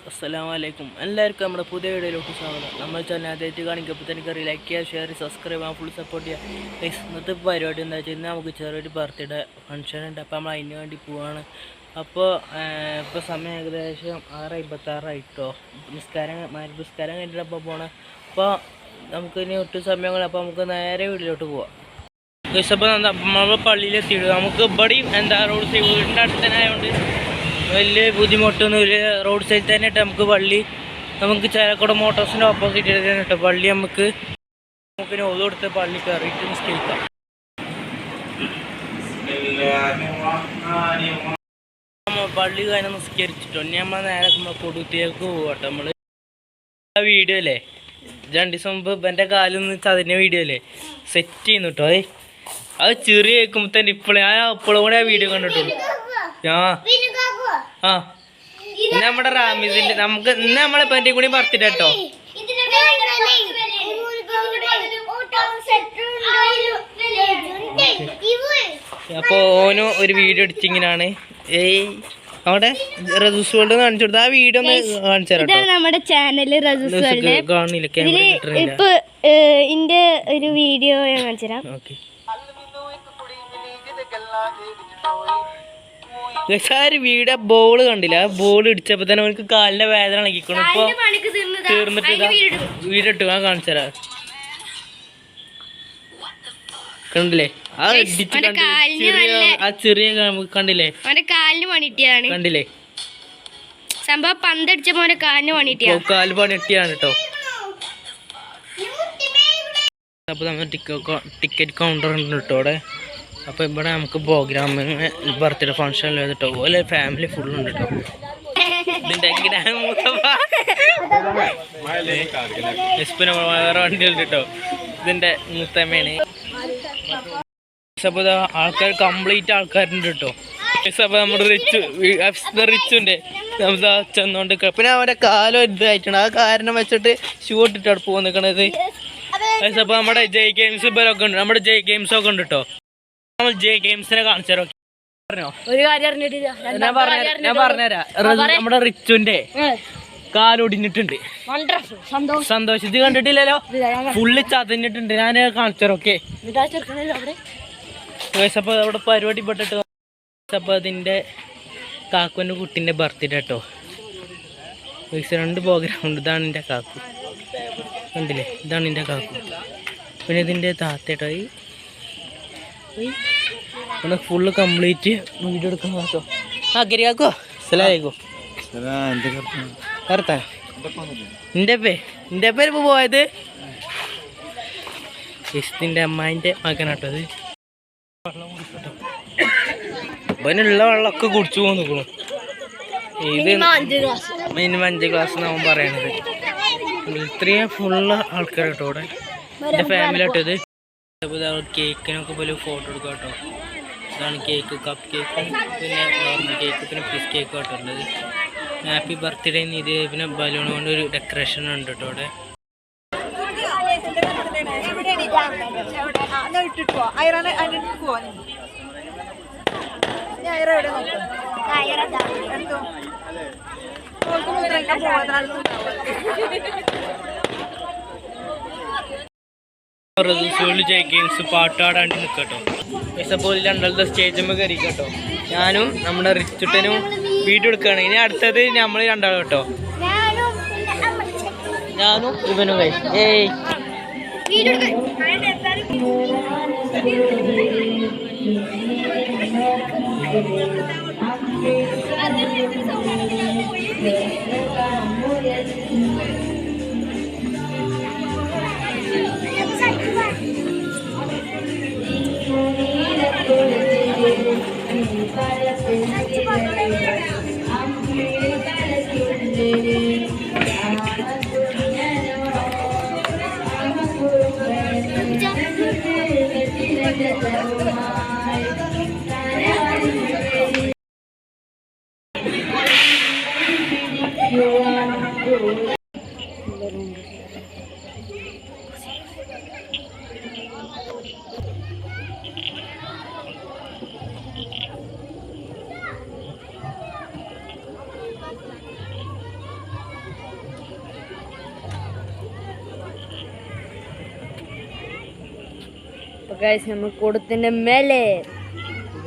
അസ്സലാമലൈക്കും എല്ലാവർക്കും നമ്മുടെ പുതിയ വീഡിയോയിലോട്ട് സ്വാഗതം. നമ്മുടെ ചാനൽ ആദ്യമായിട്ട് കാണിക്കുമ്പോൾ എനിക്കറിയാം, ലൈക്ക് ചെയ്യുക, ഷെയർ ചെയ്യുക, സബ്സ്ക്രൈബ് ചെയ്യാൻ ഫുൾ സപ്പോർട്ട് ചെയ്യുക. ഇന്നത്തെ പരിപാടി എന്താ വെച്ചാൽ ഇന്ന് നമുക്ക് ചെറിയൊരു ബർത്ത്ഡേ ഫംഗ്ഷൻ ഉണ്ട്. അപ്പോൾ നമ്മൾ അതിന് വേണ്ടി പോവാണ്. അപ്പോൾ ഇപ്പോൾ സമയം ഏകദേശം 6:56 നിസ്കാരം കഴിഞ്ഞിട്ട് അപ്പോൾ പോകണം. അപ്പോൾ നമുക്ക് ഇനി ഒട്ടും സമയങ്ങൾ, അപ്പോൾ നമുക്ക് നേരെ വീട്ടിലോട്ട് പോവാം. അപ്പോൾ നമ്മൾ പള്ളിയിലെത്തിയിട്ട് നമുക്ക് ഇവിടെയും റോഡ് സൈഡ് വീടിൻ്റെ അടുത്ത് തന്നെ ആയതുകൊണ്ട് വലിയ ബുദ്ധിമുട്ടൊന്നുമില്ല. റോഡ് സൈഡിൽ തന്നെ ഇട്ട് നമുക്ക് പള്ളി, നമുക്ക് ചേലക്കോട് മോട്ടോഴ്സിൻ്റെ ഓപ്പോസിറ്റ് തന്നെ കേട്ടോ പള്ളി. നമുക്കിനി ഒതു കൊടുത്ത് പള്ളി കയറിയിട്ട് നിസ്കരിക്കാം. പള്ളി കഴിഞ്ഞ് നിസ്കരിച്ചിട്ടോ ഇനി നമ്മൾ നേരെ കൊടുത്തിലേക്ക് പോകട്ടെ. നമ്മൾ ആ വീഡിയോ അല്ലേ 2 ദിവസം മുമ്പ് എൻ്റെ കാലിൽ നിന്ന് ചതിൻ്റെ വീഡിയോ അല്ലേ സെറ്റ് ചെയ്യുന്നു കേട്ടോ. അത് ചെറിയ കേൾക്കുമ്പോൾ തന്നെ ഇപ്പോഴും കൂടെ ആ വീഡിയോ കണ്ടിട്ടുള്ളൂ. ഇന്ന് നമ്മുടെ റാമിസിന്റെ ഇന്ന് നമ്മളെ പറ്റി കൂടി ബർത്ത്ഡേ കേട്ടോ. അപ്പൊ ഓന് ഒരു വീഡിയോ എടുത്തിങ്ങനാണ്. അവിടെ റസൂസ് വേൾഡ് കാണിച്ചു കൊടുത്ത ആ വീഡിയോ ഒന്ന് കാണിച്ചു തരാം. നമ്മുടെ ചാനല് കാണില്ല, ഇപ്പൊ ഇതിന്റെ ഒരു വീഡിയോ ഞാൻ കാണിച്ചു തരാം. ഓക്കെ, വീഡിയോ ബോൾ കണ്ടില്ല. ആ ബോൾ ഇടിച്ചപ്പോ തന്നെ അവർക്ക് കാലിന്റെ വേദന ഇളകിക്കണം. ഇപ്പൊ തീർന്നിട്ട് വീഡിയോ ഇട്ടു ഞാൻ കാണിച്ചു തരാം. കണ്ടില്ലേ ആ ആ ചെറിയ കണ്ടില്ലേ കണ്ടില്ലേ സംഭവം പന്തടിച്ചപ്പോ കാലിന് പണിയിട്ടാണ്. കാല് പണിയിട്ടാണ് കേട്ടോ. അപ്പൊ നമ്മൾ ടിക്കറ്റ് കൗണ്ടർ ഉണ്ട് കേട്ടോ അവിടെ. അപ്പോൾ ഇവിടെ നമുക്ക് പ്രോഗ്രാമിങ് ബർത്ത്ഡേ ഫംഗ്ഷൻ കേട്ടോ. അതുപോലെ ഫാമിലി ഫുള്ളുണ്ട് കേട്ടോ. ഇതിൻ്റെ വേറെ വണ്ടിയുണ്ട് കേട്ടോ. ഇതിൻ്റെ മുത്തമ്മയാണ്. അപ്പോൾ ആൾക്കാർ കംപ്ലീറ്റ് ആൾക്കാരുണ്ട് കേട്ടോ. അപ്പോൾ നമ്മുടെ റിച്ചുണ്ട് ചെന്നോണ്ട്. പിന്നെ അവൻ്റെ കാലം ഇതായിട്ടാണ്. ആ കാരണം വെച്ചിട്ട് ഷൂ ഇട്ടിട്ടാണ് പോകുന്ന നിൽക്കണത്. അപ്പോൾ നമ്മുടെ ജയ് ഗെയിംസ് ഇവരൊക്കെ ഉണ്ട്. നമ്മുടെ ജയ് ഗെയിംസ് ഒക്കെ ഉണ്ട് കേട്ടോ. നമ്മൾ ജെ ഗെയിംസിനെ കാണിച്ചാലോ? ഞാൻ പറഞ്ഞുതരാം. നമ്മുടെ റിച്ചുന്റെ കാലൊടിഞ്ഞിട്ടുണ്ട്. സന്തോഷം ഇത് കണ്ടിട്ടില്ലല്ലോ, ഫുള്ള് ചതഞ്ഞിട്ടുണ്ട്. ഞാൻ കാണിച്ചാലോ? ഓക്കെ. അപ്പൊ അവിടെ പരിപാടി പെട്ടിട്ട് അപ്പൊ അതിന്റെ കാക്കുവിന്റെ കുട്ടിന്റെ ബർത്ത്ഡേ കേട്ടോ. 2 പ്രോഗ്രാം ഉണ്ട്. ഇതാണ് എൻ്റെ കാക്കു, കണ്ടില്ലേ? ഇതാണ് എൻ്റെ കാക്കു. പിന്നെ ഇതിന്റെ താത്തേട്ടോ ഫുള്ള് കംപ്ലീറ്റ് വീഡിയോ എടുക്കാൻ കേട്ടോ. ആ കരിയാക്കോ സ്ഥലമായിക്കോ കറുത്താ എൻ്റെ പേര് ഇപ്പോൾ പോയത് ഇസ്തിൻ്റെ അമ്മായിൻ്റെ മകനാട്ടോ. അത് വെള്ളം കുടിക്കട്ടോ. അവനുള്ള വെള്ളമൊക്കെ കുടിച്ചു പോന്നിക്കണു. ഇത് മിനിമം 5 ഗ്ലാസ് എന്നാണ് അവൻ പറയണത്. ഇത്രയും ഫുള്ള് ആൾക്കാർ കേട്ടോ ഇവിടെ. എൻ്റെ ഫാമിലി കേട്ടോ ഇത്. കേക്കിനൊക്കെ പോലെ ഫോട്ടോ എടുക്കുക കേട്ടോ. ഇതാണ് കേക്ക്, കപ്പ് കേക്ക്, പിന്നെ നോർമൽ കേക്ക്, പിന്നെ പീസ് കേക്ക് കേട്ടോ ഉള്ളത്. ഹാപ്പി ബർത്ത്ഡേ ഇത്. പിന്നെ ബലൂൺ കൊണ്ട് ഒരു ഡെക്കറേഷൻ ഉണ്ട് കേട്ടോ അവിടെ. ജയ് ഗെയിംസ് പാട്ടാടാണ്ട് നിൽക്കട്ടോ. ഇപ്പോൾ 2 സ്റ്റേജിൽ കയറി കേട്ടോ. ഞാനും നമ്മുടെ റിച്ചുട്ടനും വീഡിയോ എടുക്കുകയാണ്. ഇനി അടുത്തത് നമ്മൾ 2 കേട്ടോ. ഞാനും ഇവനും ഏയ് ഗൈസ് നമ്മൾ കൊടുത്തിന്റെ മേലെ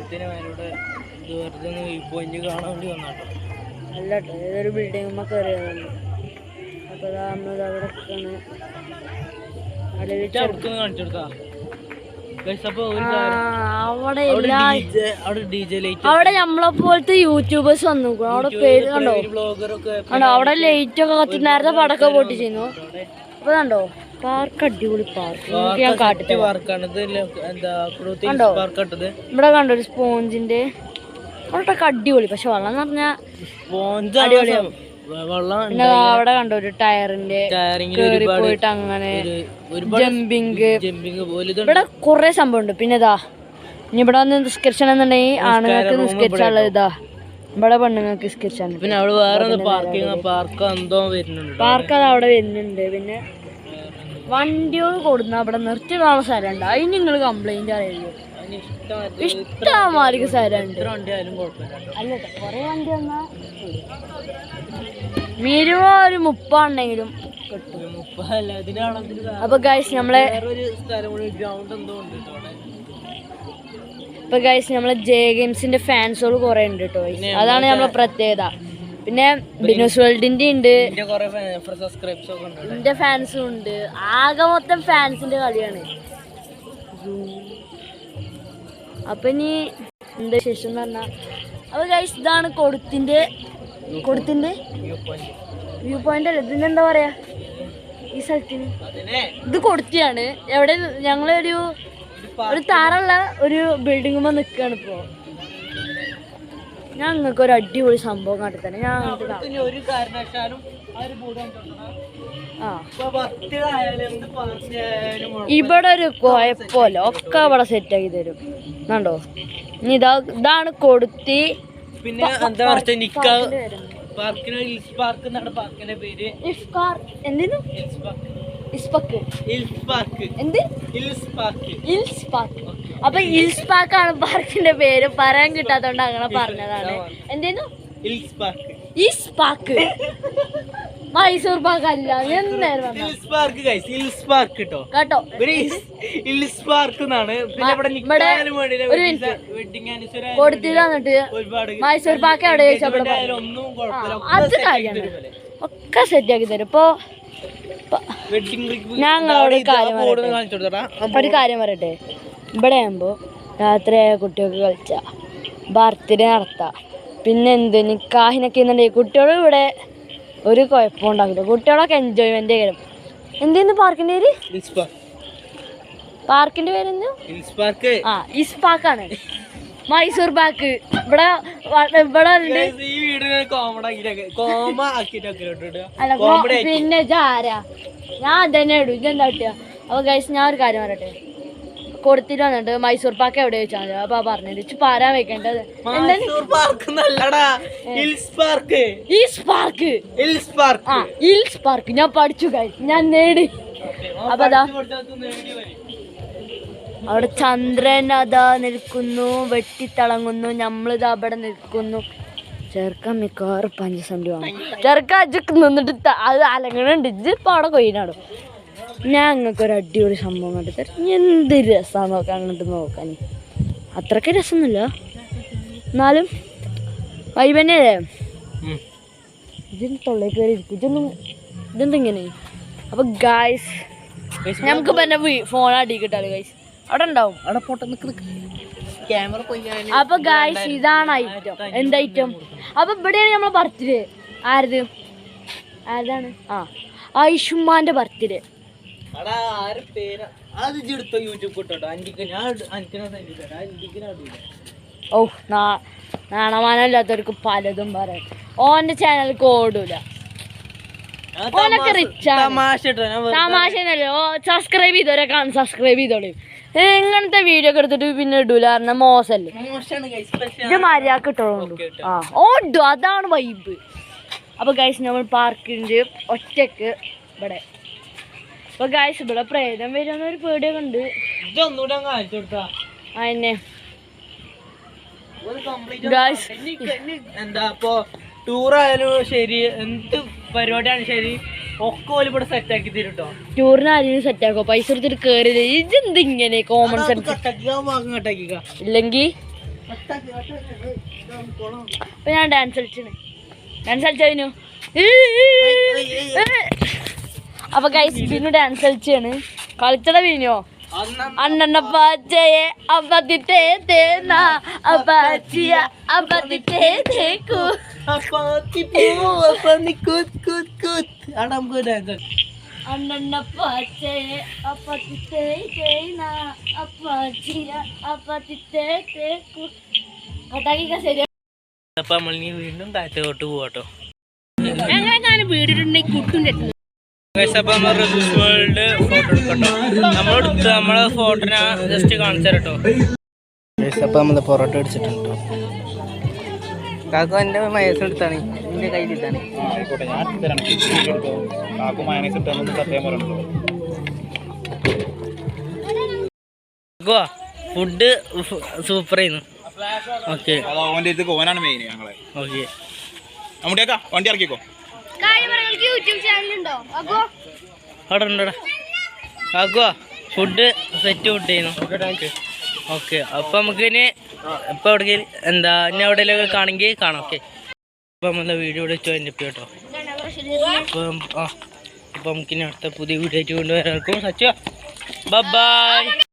ഇതിന് മേലോട്ട് ഇത് വെറുതെ ഒന്ന് വ്യൂ പോയിന്റ് കാണാൻ വേണ്ടി വന്നാട്ടോ. അല്ല കേട്ടോ, ഏതൊരു ബിൽഡിംഗ് കയറിയതാണ്. അപ്പോൾ നമ്മൾ അവിടെ കാണിച്ചു കൊടുത്താ അവിടെ നമ്മളെ പോലത്തെ യൂട്യൂബേഴ്സ് വന്നു. അവിടെ പേര് കണ്ടോ, കണ്ടോ അവിടെ ലൈറ്റ് ഒക്കെ കത്തി നേരത്തെ പടക്കം പൊട്ടിച്ചിരുന്നു. അപ്പൊ കണ്ടോ പാർക്ക്, അടിപൊളി പാർക്ക്. ഞാൻ കാട്ടിട്ട് കണ്ടോ, ഇവിടെ കണ്ടോ ഒരു സ്പോഞ്ചിന്റെ അവിടെ അടിപൊളി. പക്ഷെ വെള്ളം എന്ന് പറഞ്ഞാ അടിപൊളിയാവും. പിന്നെ അവിടെ കണ്ടോ ഒരു ടയറിന്റെ കേറി പോയിട്ട് അങ്ങനെ ജമ്പിങ്. ഇവിടെ കുറെ സംഭവം ഉണ്ട്. പിന്നെ ഇതാ ഇനി ഇവിടെ വന്ന് നിസ്കരിക്കണം എന്നുണ്ടെങ്കിൽ ആണുങ്ങൾക്ക് നിസ്കരിച്ചാലുള്ളത് ഇതാ, ഇവിടെ പെണ്ണുങ്ങൾക്ക് നിസ്കരിച്ചാൽ. പിന്നെ അവിടെ വേറെ പാർക്ക് അത് അവിടെ വരുന്നുണ്ട്. പിന്നെ വണ്ടികൾ കൊടുന്ന അവിടെ നിർത്തിയിടാനുള്ള സ്ഥലമുണ്ട്. അതിന് നിങ്ങൾ കംപ്ലൈന്റ് അറിയുള്ളൂ. ഇഷ്ടമാർക്ക് സ്ഥലമുണ്ട്. അല്ല കൊറേ വണ്ടി വന്നാ മിനിമം ഒരു 30 ഉണ്ടെങ്കിലും കിട്ടും. അപ്പൊ ഗൈസ് നമ്മളെ ജെ ഗെയിംസിന്റെ ഫാൻസുകൾ കുറെ ഉണ്ട് കേട്ടോ. അതാണ് നമ്മളെ പ്രത്യേകത. പിന്നെ ബിനോസ് വേൾഡിന്റെ ഉണ്ട്, എന്റെ ഫാൻസും ഉണ്ട്. ആകെ മൊത്തം ഫാൻസിന്റെ കളിയാണ്. അപ്പൊ ഇനി എന്താ ശേഷം എന്ന് പറഞ്ഞാ, അപ്പൊ ഗൈസ് ഇതാണ് കൊടുത്തിന്റെ വ്യൂ പോയിന്റ് അല്ലേ, ഇതിനെന്താ പറയാ ഈ സ്ഥലത്തിന്? ഇത് കൊടുത്തിയാണ്. എവിടെ ഞങ്ങളൊരു താറുള്ള ഒരു ബിൽഡിങ്ങുമ്പോ നിക്കാണ് ഇപ്പോ. ഞാൻ നിങ്ങൾക്ക് ഒരു അടിപൊളി സംഭവം കാട്ടിത്തന്നെ. ഞാൻ ഇവിടെ ഒരു കുഴപ്പമില്ല, ഒക്കെ ഇവിടെ സെറ്റാക്കി തരും. കണ്ടോ, ഇനി ഇതാണ് കൊടുത്തി. പിന്നെ എന്താ അപ്പൊ ഇൽസ് പാർക്ക് ആണ് പാർക്കിന്റെ പേര്. പറയാൻ കിട്ടാത്തോണ്ട് അങ്ങനെ പറഞ്ഞതാണ്. എന്തേന്നു ഈസ് പാർക്ക്, മൈസൂർ പാർക്ക് അല്ല. കേട്ടോ കൊടുത്തിട്ട് മൈസൂർ പാർക്ക് എവിടെ ചോദിച്ചപ്പോൾ അത് കാര്യമാണ്. ഒക്കെ സെറ്റാക്കി തരും. ഇപ്പൊ ഞങ്ങളോട് ഒരു കാര്യം പറയട്ടെ. ഇവിടെ ആകുമ്പോ രാത്രിയായ കുട്ടികൾക്ക് കളിച്ച ബർത്ത്ഡേ നടത്താം. പിന്നെ എന്ത് നിക്കാഹിനൊക്കെ എന്നുണ്ടെങ്കിൽ കുട്ടികളും ഇവിടെ ഒരു കുഴപ്പം ഉണ്ടാക്കില്ല. കുട്ടികളൊക്കെ എൻജോയ്മെന്റ് ചെയ്യണം. എന്തേന്ന് പാർക്കിന്റെ പേര്? പാർക്കിന്റെ പേരെന്താ? ഈസ് പാർക്കാണ്, മൈസൂർ പാർക്ക്. ഇവിടെ പിന്നെ ആരാ ഞാൻ തന്നെ ഇടും. ഇതെന്താ കിട്ടുക? അപ്പൊ ഗൈസ് ഞാൻ ഒരു കാര്യം പറയട്ടെ. കൊടുത്തിട്ട് വന്നിട്ട് മൈസൂർ പാർക്ക് എവിടെ വെച്ചാൽ അപ്പൊ പറഞ്ഞിട്ട് പാരാൻ വെക്കേണ്ടത് പാർക്ക് ഞാൻ പഠിച്ചു ഗൈസ്, ഞാൻ നേടി. അപ്പൊ അതാ അവിടെ ചന്ദ്രൻ അതാ നിൽക്കുന്നു, വെട്ടിത്തിളങ്ങുന്നു. നമ്മളിതാ അവിടെ നിൽക്കുന്നു. ചെറുക്കാൻ മിക്കവാറും 5 സെന്റ് വാങ്ങും. ചെറുക്കാൻ അജക്ക് നിന്നിട്ട് അത് അലങ്ങണുണ്ട്. ഇപ്പൊ അവിടെ കൊയിനാടും. ഞാൻ അങ്ങക്കൊരു അടിപൊളി സംഭവം കണ്ടിട്ട് എന്ത് രസമാണ് നോക്കാൻ, അങ്ങോട്ട് നോക്കാൻ. അത്രയ്ക്ക് രസമൊന്നുമില്ല, എന്നാലും വൈബന്നെ അല്ലേ. ഇതിന് തൊള്ളേക്ക് കയറി ഇരിക്കും. ഇതെന്തിങ്ങനെ? അപ്പൊ ഗായ്സ് നമുക്ക് പിന്നെ ഫോൺ അടിക്കിട്ടാല് ഗൈസ് അവിടെ ഉണ്ടാവും. അപ്പൊ ഗായ്സ് ഇതാണ് ഐറ്റം. എന്ത് ഐറ്റം? അപ്പൊ ഇവിടെയാണ് നമ്മളെ ബർത്ത്ഡേ. ആരതാണ്? ആയുഷ്മാന്റെ ബർത്ത്ഡേ. ഓ നാണമാനല്ലാത്തവർക്ക് പലതും പറയാം. ഓന്റെ ചാനലിക്ക് ഓടൂല. ഓനൊക്കെ റിച്ചാ. തമാശനല്ലേ. സബ്സ്ക്രൈബ് ചെയ്തോരെ സബ്സ്ക്രൈബ് ചെയ്തോളൂ. ഇങ്ങനത്തെ വീഡിയോ ഒക്കെ എടുത്തിട്ട് പിന്നെ ഇടൂല പറഞ്ഞ മോശല്ലേ. ഇത് മര്യാദക്ക് ഇട്ടോളൂ. ഓടും, അതാണ് വൈബ്. അപ്പൊ ഗൈസ് നമ്മൾ പാർക്കിന്റെ ഒറ്റക്ക് ഇവിടെ. അപ്പൊ ഗൈസ് ഇവിടെ പ്രേതം വരുന്ന ഒരു പേടിയൊക്കെ ഉണ്ട്. അതന്നെ എന്താ ഇപ്പൊ ടൂറായാലും ശരി, എന്ത് പരിപാടിയാണ് ശരി, ഒക്കെ ഓല് ഇവിടെ സെറ്റ് ആക്കി തരും കേട്ടോ. ടൂറിന് ആരെയും സെറ്റ് ആക്കോ, പൈസ എടുത്തിട്ട് കേറിയത് ഇതെന്ത് ഇങ്ങനെ കോമൺ സെൻസ് ഇല്ലെങ്കിൽ. അപ്പൊ ഞാൻ ഡാൻസ് കളിച്ചു. അപ്പൊ ഗൈസ് ബിനു ഡാൻസ് കളിച്ചാണ്. കളിച്ചട ബിനോ അണ്ണ പാച്ചയെ അപ്പത്തിട്ടേ തേനാ അപ്പാച്ചിയ അപ്പത്തിട്ടേ തേക്കൂ അണ്ണ പാച്ചയെ അപ്പത്തിട്ടേ തേനാ അപ്പാച്ചിയ അപ്പത്തിട്ടേ തേക്കൂ. കട്ടാക്കിക്ക ശരിയാ. അപ്പൊ നമ്മൾ നീ വീണ്ടും താഴത്തോട്ട് പോവാട്ടോ. ഞാൻ വീടിട്ടുണ്ടെങ്കിൽ കുട്ടും കെട്ടുന്നു. അപ്പൊ നമ്മൾ വേൾഡ് ഫോട്ടോ എടുക്കട്ടോ. നമ്മളെടുത്ത് നമ്മളെ ഫോട്ടോനെ ജസ്റ്റ് കാണിച്ചു തരട്ടോ. അപ്പൊ നമ്മള് പൊറോട്ട അടിച്ചിട്ടുണ്ട്. കാക്കു എന്റെ മയസ് എടുത്താണ്, എന്റെ കയ്യിലിട്ടാണ്. ഫുഡ് സൂപ്പർ ആയിരുന്നു. ഓക്കെ ഓക്കെ വണ്ടി ഇറക്കിക്കോ. അവിടെ ഉണ്ടോ ആക്കുവാ. ഫുഡ് സെറ്റ് ഫുഡ് ചെയ്യുന്നു. ഓക്കെ അപ്പം നമുക്ക് ഇനി ഇപ്പം എവിടേക്കും എന്താ ഇനി എവിടെയെങ്കിലും കാണെങ്കിൽ കാണാം. ഓക്കെ അപ്പം നമ്മളെ വീഡിയോ ഇവിടെ വെച്ച് കേട്ടോ. അപ്പം അപ്പം നമുക്കിനി അടുത്ത പുതിയ വീഡിയോ ആയിട്ട് കൊണ്ടുവരാർക്കും. സച്ച ബൈ.